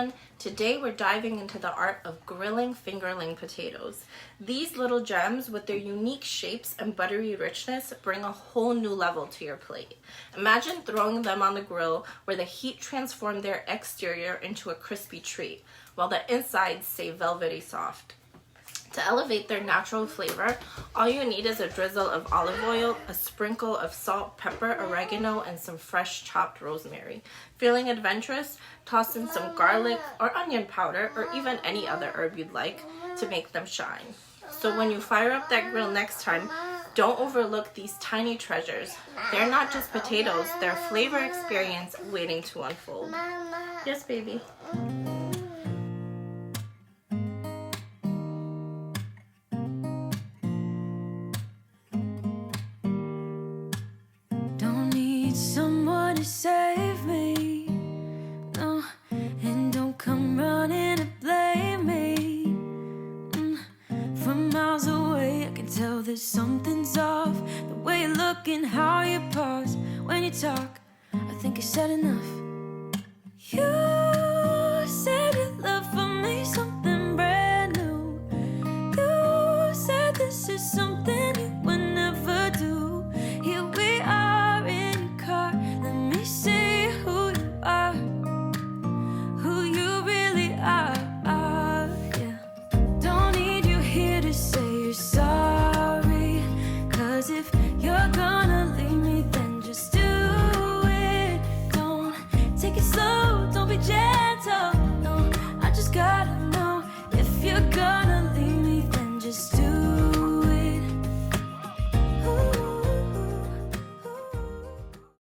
everyone. Today we're diving into the art of grilling fingerling potatoes. These little gems with their unique shapes and buttery richness bring a whole new level to your plate. Imagine throwing them on the grill where the heat transformed their exterior into a crispy treat, while the insides stay velvety soft. To elevate their natural flavor, all you need is a drizzle of olive oil, a sprinkle of salt, pepper, oregano, and some fresh chopped rosemary. Feeling adventurous? Toss in some garlic or onion powder or even any other herb you'd like to make them shine. So when you fire up that grill next time, don't overlook these tiny treasures. They're not just potatoes, they're a flavor experience waiting to unfold. Yes, baby. Someone to save me, no, and don't come running to blame me. From miles away I can tell that something's off. The way you look and how you pause when you talk, I think I said enough. You